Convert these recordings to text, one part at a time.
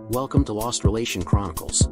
Welcome to Lost Relation Chronicles.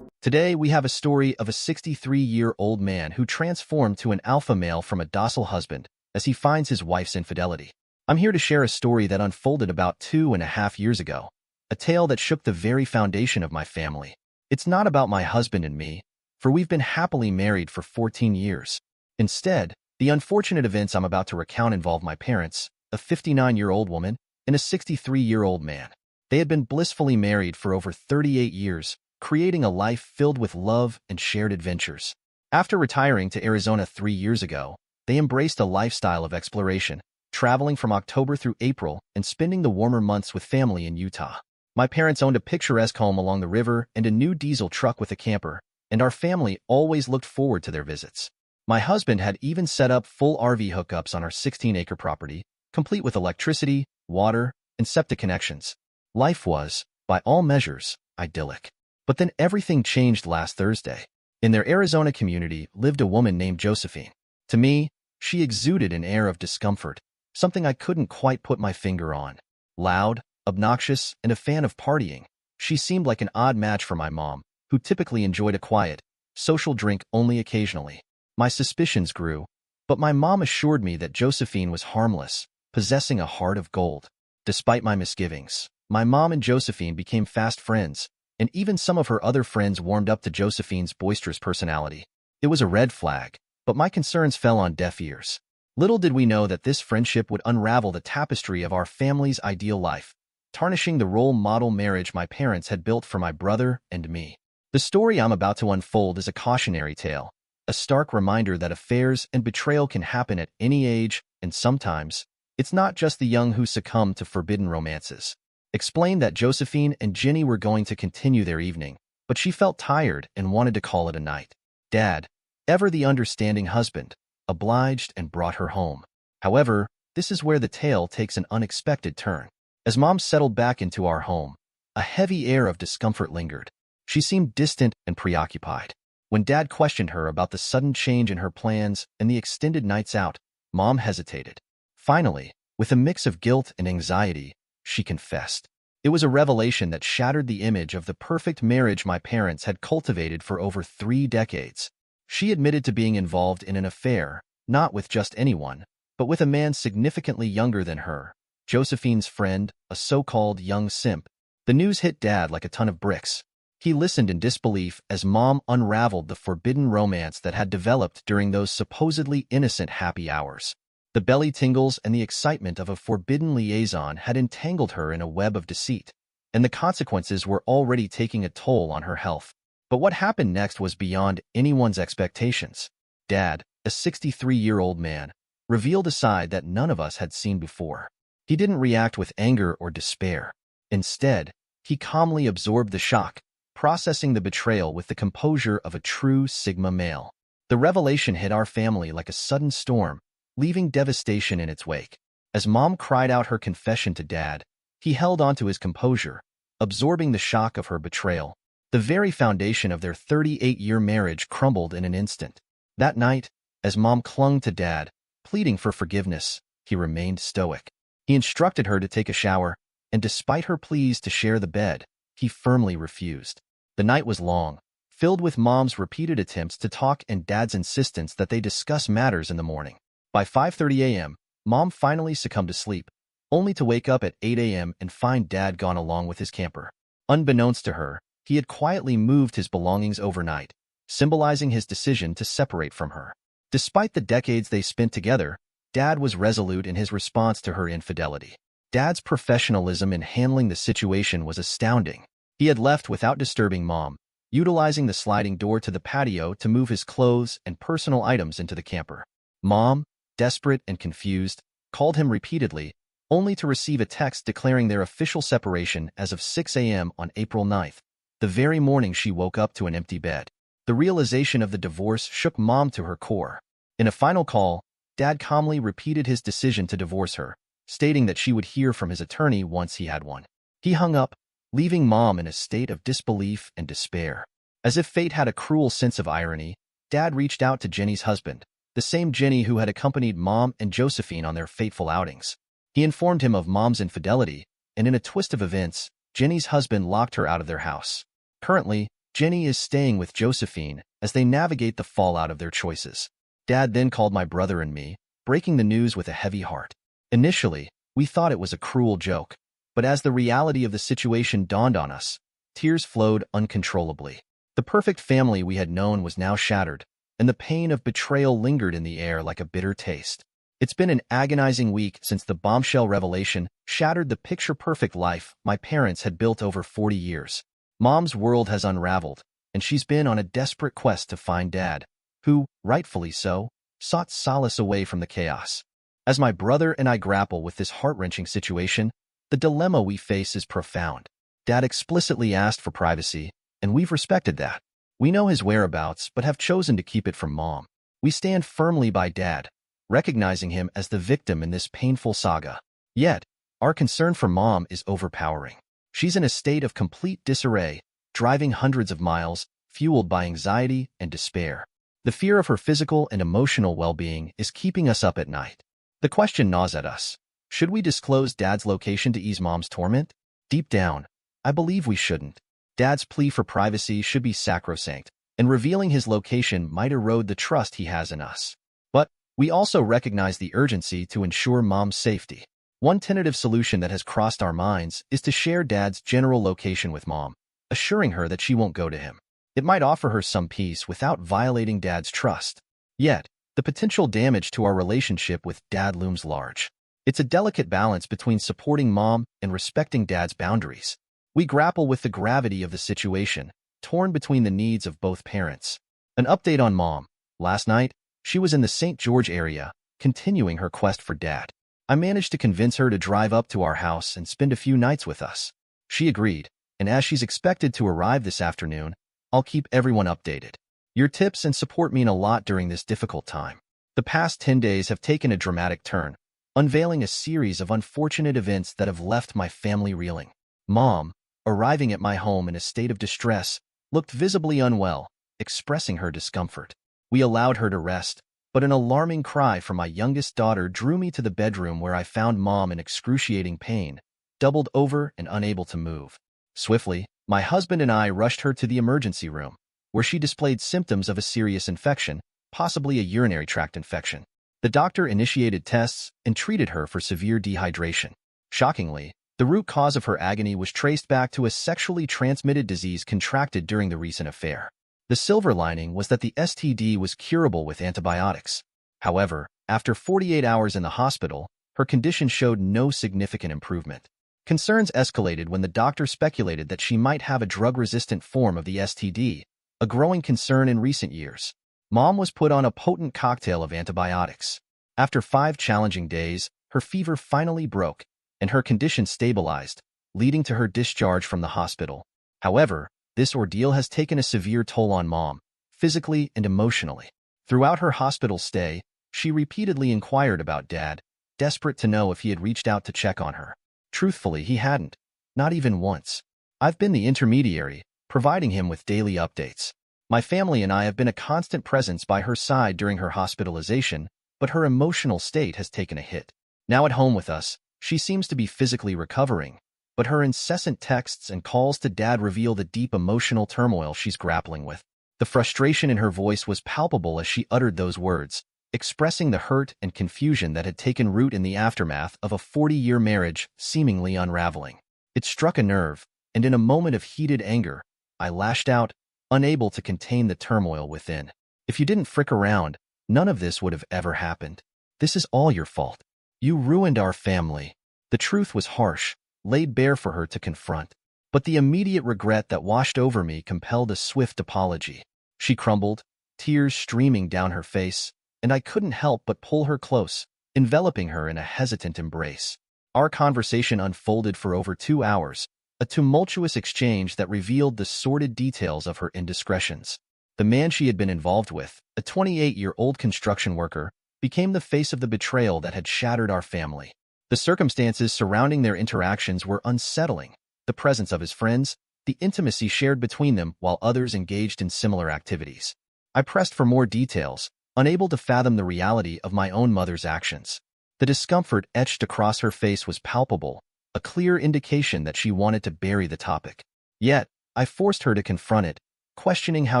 Today, we have a story of a 63-year-old man who transformed to an alpha male from a docile husband as he finds his wife's infidelity. I'm here to share a story that unfolded about 2.5 years ago, a tale that shook the very foundation of my family. It's not about my husband and me, for we've been happily married for 14 years. Instead, the unfortunate events I'm about to recount involve my parents, a 59-year-old woman, and a 63-year-old man. They had been blissfully married for over 38 years, creating a life filled with love and shared adventures. After retiring to Arizona 3 years ago, they embraced a lifestyle of exploration, traveling from October through April and spending the warmer months with family in Utah. My parents owned a picturesque home along the river and a new diesel truck with a camper, and our family always looked forward to their visits. My husband had even set up full RV hookups on our 16-acre property, complete with electricity, water, and septic connections. Life was, by all measures, idyllic. But then everything changed last Thursday. In their Arizona community lived a woman named Josephine. To me, she exuded an air of discomfort, something I couldn't quite put my finger on. Loud, obnoxious, and a fan of partying, she seemed like an odd match for my mom, who typically enjoyed a quiet, social drink only occasionally. My suspicions grew, but my mom assured me that Josephine was harmless, possessing a heart of gold. Despite my misgivings, my mom and Josephine became fast friends, and even some of her other friends warmed up to Josephine's boisterous personality. It was a red flag, but my concerns fell on deaf ears. Little did we know that this friendship would unravel the tapestry of our family's ideal life, tarnishing the role model marriage my parents had built for my brother and me. The story I'm about to unfold is a cautionary tale, a stark reminder that affairs and betrayal can happen at any age, and sometimes, it's not just the young who succumb to forbidden romances. Explained that Josephine and Jenny were going to continue their evening, but she felt tired and wanted to call it a night. Dad, ever the understanding husband, obliged and brought her home. However, this is where the tale takes an unexpected turn. As Mom settled back into our home, a heavy air of discomfort lingered. She seemed distant and preoccupied. When Dad questioned her about the sudden change in her plans and the extended nights out, Mom hesitated. Finally, with a mix of guilt and anxiety, she confessed. It was a revelation that shattered the image of the perfect marriage my parents had cultivated for over 3 decades. She admitted to being involved in an affair, not with just anyone, but with a man significantly younger than her, Josephine's friend, a so-called young simp. The news hit Dad like a ton of bricks. He listened in disbelief as Mom unraveled the forbidden romance that had developed during those supposedly innocent happy hours. The belly tingles and the excitement of a forbidden liaison had entangled her in a web of deceit, and the consequences were already taking a toll on her health. But what happened next was beyond anyone's expectations. Dad, a 63-year-old man, revealed a side that none of us had seen before. He didn't react with anger or despair. Instead, he calmly absorbed the shock, processing the betrayal with the composure of a true Sigma male. The revelation hit our family like a sudden storm, leaving devastation in its wake. As Mom cried out her confession to Dad, he held on to his composure, absorbing the shock of her betrayal. The very foundation of their 38-year marriage crumbled in an instant. That night, as Mom clung to Dad, pleading for forgiveness, he remained stoic. He instructed her to take a shower, and despite her pleas to share the bed, he firmly refused. The night was long, filled with Mom's repeated attempts to talk and Dad's insistence that they discuss matters in the morning. By 5:30 a.m., Mom finally succumbed to sleep, only to wake up at 8 a.m. and find Dad gone along with his camper. Unbeknownst to her, he had quietly moved his belongings overnight, symbolizing his decision to separate from her. Despite the decades they spent together, Dad was resolute in his response to her infidelity. Dad's professionalism in handling the situation was astounding. He had left without disturbing Mom, utilizing the sliding door to the patio to move his clothes and personal items into the camper. Mom, desperate and confused, called him repeatedly, only to receive a text declaring their official separation as of 6 a.m. on April 9th, the very morning she woke up to an empty bed. The realization of the divorce shook Mom to her core. In a final call, Dad calmly repeated his decision to divorce her, stating that she would hear from his attorney once he had one. He hung up, leaving Mom in a state of disbelief and despair. As if fate had a cruel sense of irony, Dad reached out to Jenny's husband, the same Jenny who had accompanied Mom and Josephine on their fateful outings. He informed him of Mom's infidelity, and in a twist of events, Jenny's husband locked her out of their house. Currently, Jenny is staying with Josephine as they navigate the fallout of their choices. Dad then called my brother and me, breaking the news with a heavy heart. Initially, we thought it was a cruel joke, but as the reality of the situation dawned on us, tears flowed uncontrollably. The perfect family we had known was now shattered, and the pain of betrayal lingered in the air like a bitter taste. It's been an agonizing week since the bombshell revelation shattered the picture-perfect life my parents had built over 40 years. Mom's world has unraveled, and she's been on a desperate quest to find Dad, who, rightfully so, sought solace away from the chaos. As my brother and I grapple with this heart-wrenching situation, the dilemma we face is profound. Dad explicitly asked for privacy, and we've respected that. We know his whereabouts, but have chosen to keep it from Mom. We stand firmly by Dad, recognizing him as the victim in this painful saga. Yet, our concern for Mom is overpowering. She's in a state of complete disarray, driving hundreds of miles, fueled by anxiety and despair. The fear of her physical and emotional well-being is keeping us up at night. The question gnaws at us. Should we disclose Dad's location to ease Mom's torment? Deep down, I believe we shouldn't. Dad's plea for privacy should be sacrosanct, and revealing his location might erode the trust he has in us. But we also recognize the urgency to ensure Mom's safety. One tentative solution that has crossed our minds is to share Dad's general location with Mom, assuring her that she won't go to him. It might offer her some peace without violating Dad's trust. Yet, the potential damage to our relationship with Dad looms large. It's a delicate balance between supporting Mom and respecting Dad's boundaries. We grapple with the gravity of the situation, torn between the needs of both parents. An update on Mom. Last night, she was in the St. George area, continuing her quest for Dad. I managed to convince her to drive up to our house and spend a few nights with us. She agreed, and as she's expected to arrive this afternoon, I'll keep everyone updated. Your tips and support mean a lot during this difficult time. The past 10 days have taken a dramatic turn, unveiling a series of unfortunate events that have left my family reeling. Mom, arriving at my home in a state of distress, looked visibly unwell, expressing her discomfort. We allowed her to rest, but an alarming cry from my youngest daughter drew me to the bedroom where I found Mom in excruciating pain, doubled over and unable to move. Swiftly, my husband and I rushed her to the emergency room, where she displayed symptoms of a serious infection, possibly a urinary tract infection. The doctor initiated tests and treated her for severe dehydration. Shockingly, the root cause of her agony was traced back to a sexually transmitted disease contracted during the recent affair. The silver lining was that the STD was curable with antibiotics. However, after 48 hours in the hospital, her condition showed no significant improvement. Concerns escalated when the doctor speculated that she might have a drug-resistant form of the STD, a growing concern in recent years. Mom was put on a potent cocktail of antibiotics. After 5 challenging days, her fever finally broke, and her condition stabilized, leading to her discharge from the hospital. However, this ordeal has taken a severe toll on Mom, physically and emotionally. Throughout her hospital stay, she repeatedly inquired about Dad, desperate to know if he had reached out to check on her. Truthfully, he hadn't, not even once. I've been the intermediary, providing him with daily updates. My family and I have been a constant presence by her side during her hospitalization, but her emotional state has taken a hit. Now at home with us, she seems to be physically recovering, but her incessant texts and calls to Dad reveal the deep emotional turmoil she's grappling with. The frustration in her voice was palpable as she uttered those words, expressing the hurt and confusion that had taken root in the aftermath of a 40-year marriage seemingly unraveling. It struck a nerve, and in a moment of heated anger, I lashed out, unable to contain the turmoil within. If you didn't frick around, none of this would have ever happened. This is all your fault. You ruined our family. The truth was harsh, laid bare for her to confront. But the immediate regret that washed over me compelled a swift apology. She crumbled, tears streaming down her face, and I couldn't help but pull her close, enveloping her in a hesitant embrace. Our conversation unfolded for over 2 hours, a tumultuous exchange that revealed the sordid details of her indiscretions. The man she had been involved with, a 28-year-old construction worker, became the face of the betrayal that had shattered our family. The circumstances surrounding their interactions were unsettling. The presence of his friends, the intimacy shared between them while others engaged in similar activities. I pressed for more details, unable to fathom the reality of my own mother's actions. The discomfort etched across her face was palpable, a clear indication that she wanted to bury the topic. Yet, I forced her to confront it, questioning how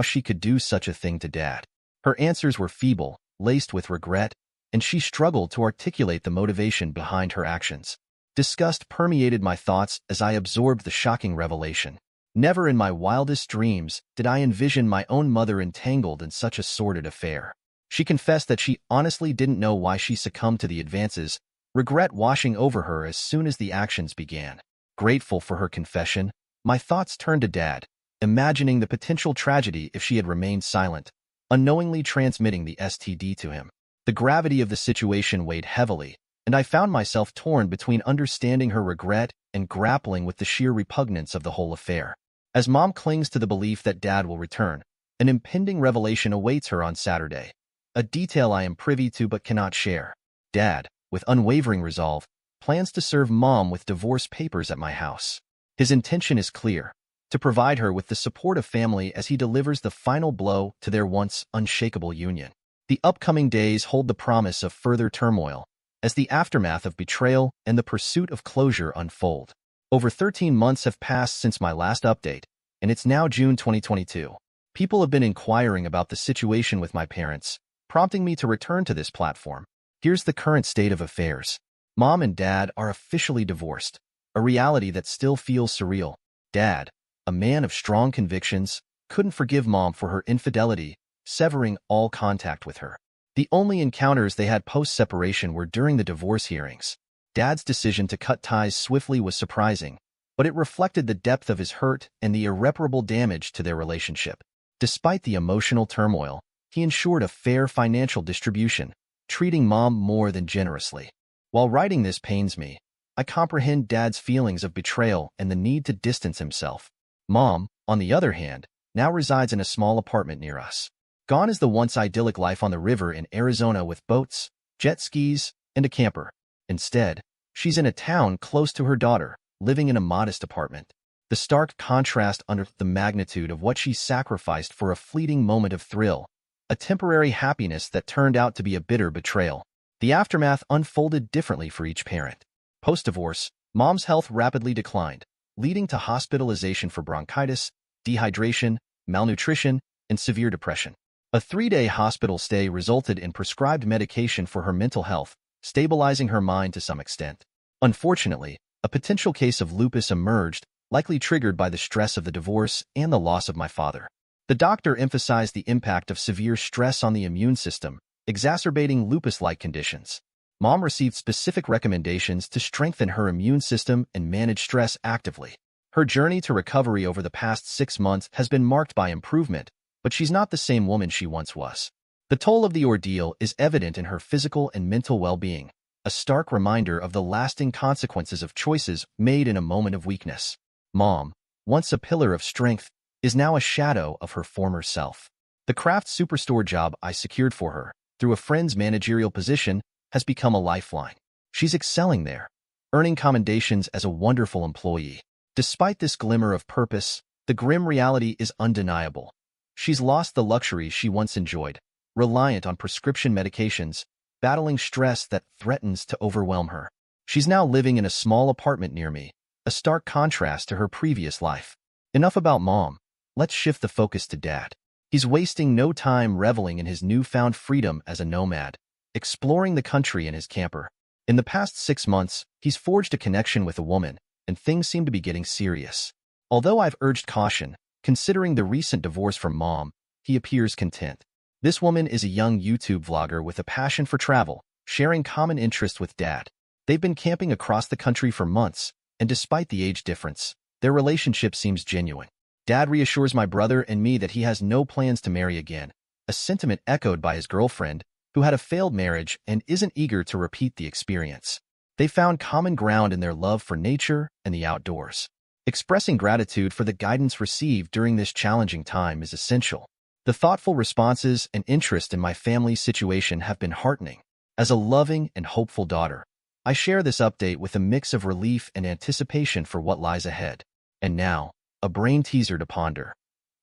she could do such a thing to Dad. Her answers were feeble, laced with regret, and she struggled to articulate the motivation behind her actions. Disgust permeated my thoughts as I absorbed the shocking revelation. Never in my wildest dreams did I envision my own mother entangled in such a sordid affair. She confessed that she honestly didn't know why she succumbed to the advances, regret washing over her as soon as the actions began. Grateful for her confession, my thoughts turned to Dad, imagining the potential tragedy if she had remained silent, unknowingly transmitting the STD to him. The gravity of the situation weighed heavily, and I found myself torn between understanding her regret and grappling with the sheer repugnance of the whole affair. As Mom clings to the belief that Dad will return, an impending revelation awaits her on Saturday, a detail I am privy to but cannot share. Dad, with unwavering resolve, plans to serve Mom with divorce papers at my house. His intention is clear: to provide her with the support of family as he delivers the final blow to their once unshakable union. The upcoming days hold the promise of further turmoil, as the aftermath of betrayal and the pursuit of closure unfold. Over 13 months have passed since my last update, and it's now June 2022. People have been inquiring about the situation with my parents, prompting me to return to this platform. Here's the current state of affairs. Mom and Dad are officially divorced, a reality that still feels surreal. Dad, a man of strong convictions, couldn't forgive Mom for her infidelity, severing all contact with her. The only encounters they had post-separation were during the divorce hearings. Dad's decision to cut ties swiftly was surprising, but it reflected the depth of his hurt and the irreparable damage to their relationship. Despite the emotional turmoil, he ensured a fair financial distribution, treating Mom more than generously. While writing this pains me, I comprehend Dad's feelings of betrayal and the need to distance himself. Mom, on the other hand, now resides in a small apartment near us. Gone is the once idyllic life on the river in Arizona with boats, jet skis, and a camper. Instead, she's in a town close to her daughter, living in a modest apartment. The stark contrast under the magnitude of what she sacrificed for a fleeting moment of thrill, a temporary happiness that turned out to be a bitter betrayal. The aftermath unfolded differently for each parent. Post-divorce, Mom's health rapidly declined, leading to hospitalization for bronchitis, dehydration, malnutrition, and severe depression. A 3-day hospital stay resulted in prescribed medication for her mental health, stabilizing her mind to some extent. Unfortunately, a potential case of lupus emerged, likely triggered by the stress of the divorce and the loss of my father. The doctor emphasized the impact of severe stress on the immune system, exacerbating lupus-like conditions. Mom received specific recommendations to strengthen her immune system and manage stress actively. Her journey to recovery over the past 6 months has been marked by improvement, but she's not the same woman she once was. The toll of the ordeal is evident in her physical and mental well-being, a stark reminder of the lasting consequences of choices made in a moment of weakness. Mom, once a pillar of strength, is now a shadow of her former self. The craft superstore job I secured for her, through a friend's managerial position, has become a lifeline. She's excelling there, earning commendations as a wonderful employee. Despite this glimmer of purpose, the grim reality is undeniable. She's lost the luxuries she once enjoyed, reliant on prescription medications, battling stress that threatens to overwhelm her. She's now living in a small apartment near me, a stark contrast to her previous life. Enough about Mom. Let's shift the focus to Dad. He's wasting no time reveling in his newfound freedom as a nomad, exploring the country in his camper. In the past 6 months, he's forged a connection with a woman, and things seem to be getting serious. Although I've urged caution, considering the recent divorce from Mom, he appears content. This woman is a young YouTube vlogger with a passion for travel, sharing common interests with Dad. They've been camping across the country for months, and despite the age difference, their relationship seems genuine. Dad reassures my brother and me that he has no plans to marry again, a sentiment echoed by his girlfriend, who had a failed marriage and isn't eager to repeat the experience. They found common ground in their love for nature and the outdoors. Expressing gratitude for the guidance received during this challenging time is essential. The thoughtful responses and interest in my family's situation have been heartening. As a loving and hopeful daughter, I share this update with a mix of relief and anticipation for what lies ahead. And now, a brain teaser to ponder.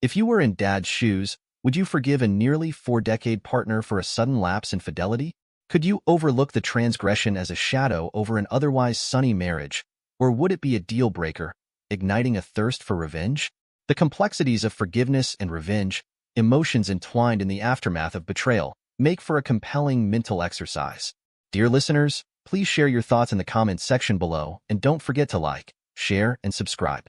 If you were in Dad's shoes, would you forgive a nearly 4-decade partner for a sudden lapse in fidelity? Could you overlook the transgression as a shadow over an otherwise sunny marriage? Or would it be a deal breaker, igniting a thirst for revenge? The complexities of forgiveness and revenge, emotions entwined in the aftermath of betrayal, make for a compelling mental exercise. Dear listeners, please share your thoughts in the comments section below and don't forget to like, share, and subscribe.